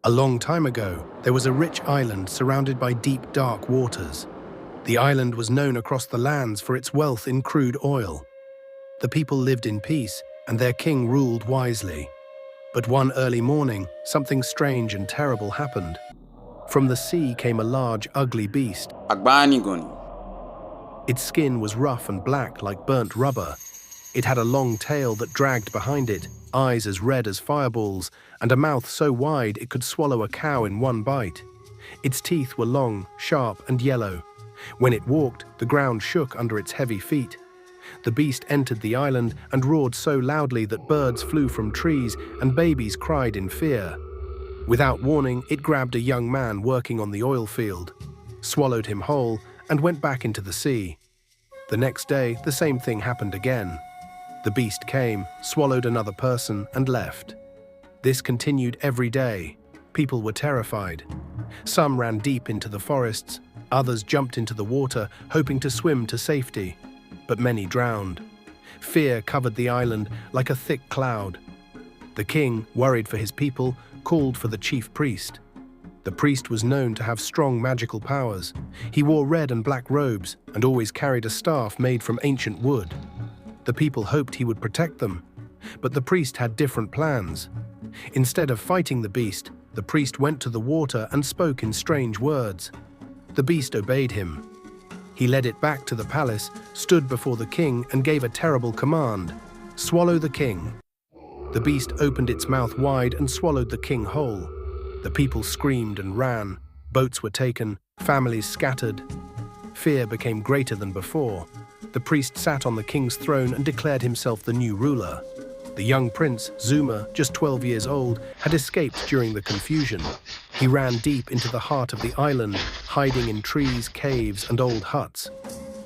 A long time ago, there was a rich island surrounded by deep, dark waters. The island was known across the lands for its wealth in crude oil. The people lived in peace, and their king ruled wisely. But one early morning, something strange and terrible happened. From the sea came a large, ugly beast. Agbanigoni. Its skin was rough and black like burnt rubber. It had a long tail that dragged behind it, eyes as red as fireballs, and a mouth so wide it could swallow a cow in one bite. Its teeth were long, sharp, and yellow. When it walked, the ground shook under its heavy feet. The beast entered the island and roared so loudly that birds flew from trees and babies cried in fear. Without warning, it grabbed a young man working on the oil field, swallowed him whole, and went back into the sea. The next day, the same thing happened again. The beast came, swallowed another person, and left. This continued every day. People were terrified. Some ran deep into the forests, others jumped into the water, hoping to swim to safety. But many drowned. Fear covered the island like a thick cloud. The king, worried for his people, called for the chief priest. The priest was known to have strong magical powers. He wore red and black robes and always carried a staff made from ancient wood. The people hoped he would protect them, but the priest had different plans. Instead of fighting the beast, the priest went to the water and spoke in strange words. The beast obeyed him. He led it back to the palace, stood before the king, and gave a terrible command: "Swallow the king." The beast opened its mouth wide and swallowed the king whole. The people screamed and ran. Boats were taken, families scattered. Fear became greater than before. The priest sat on the king's throne and declared himself the new ruler. The young prince, Zuma, just 12 years old, had escaped during the confusion. He ran deep into the heart of the island, hiding in trees, caves, and old huts.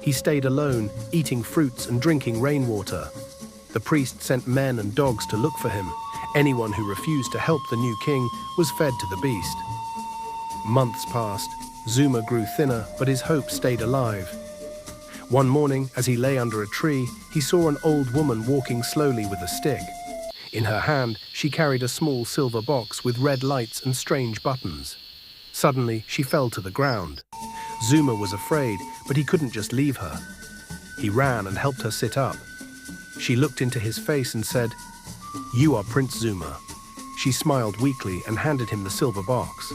He stayed alone, eating fruits and drinking rainwater. The priest sent men and dogs to look for him. Anyone who refused to help the new king was fed to the beast. Months passed. Zuma grew thinner, but his hope stayed alive. One morning, as he lay under a tree, he saw an old woman walking slowly with a stick. In her hand, she carried a small silver box with red lights and strange buttons. Suddenly, she fell to the ground. Zuma was afraid, but he couldn't just leave her. He ran and helped her sit up. She looked into his face and said, "You are Prince Zuma." She smiled weakly and handed him the silver box.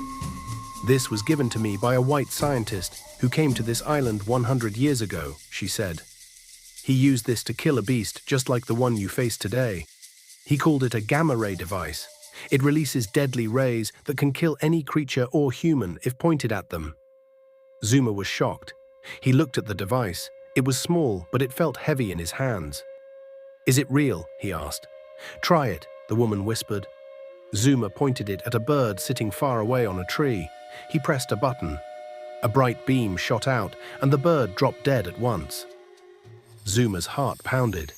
"This was given to me by a white scientist who came to this island 100 years ago," she said. "He used this to kill a beast just like the one you face today. He called it a gamma-ray device. It releases deadly rays that can kill any creature or human if pointed at them." Zuma was shocked. He looked at the device. It was small, but it felt heavy in his hands. "Is it real?" he asked. "Try it," the woman whispered. Zuma pointed it at a bird sitting far away on a tree. He pressed a button. A bright beam shot out, and the bird dropped dead at once. Zuma's heart pounded.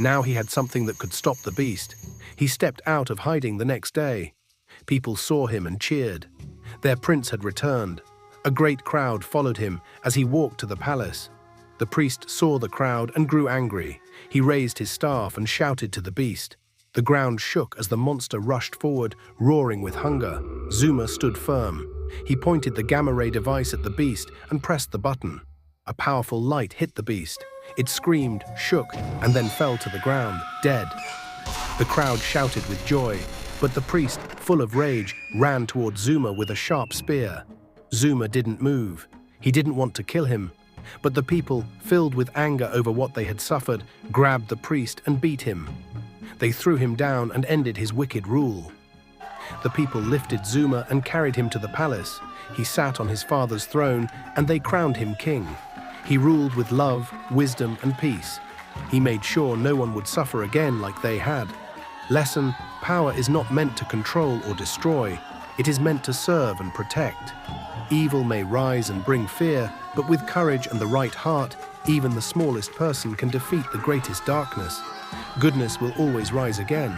Now he had something that could stop the beast. He stepped out of hiding the next day. People saw him and cheered. Their prince had returned. A great crowd followed him as he walked to the palace. The priest saw the crowd and grew angry. He raised his staff and shouted to the beast. The ground shook as the monster rushed forward, roaring with hunger. Zuma stood firm. He pointed the gamma-ray device at the beast and pressed the button. A powerful light hit the beast. It screamed, shook, and then fell to the ground, dead. The crowd shouted with joy, but the priest, full of rage, ran toward Zuma with a sharp spear. Zuma didn't move. He didn't want to kill him. But the people, filled with anger over what they had suffered, grabbed the priest and beat him. They threw him down and ended his wicked rule. The people lifted Zuma and carried him to the palace. He sat on his father's throne, and they crowned him king. He ruled with love, wisdom, and peace. He made sure no one would suffer again like they had. Lesson: power is not meant to control or destroy. It is meant to serve and protect. Evil may rise and bring fear, but with courage and the right heart, even the smallest person can defeat the greatest darkness. Goodness will always rise again.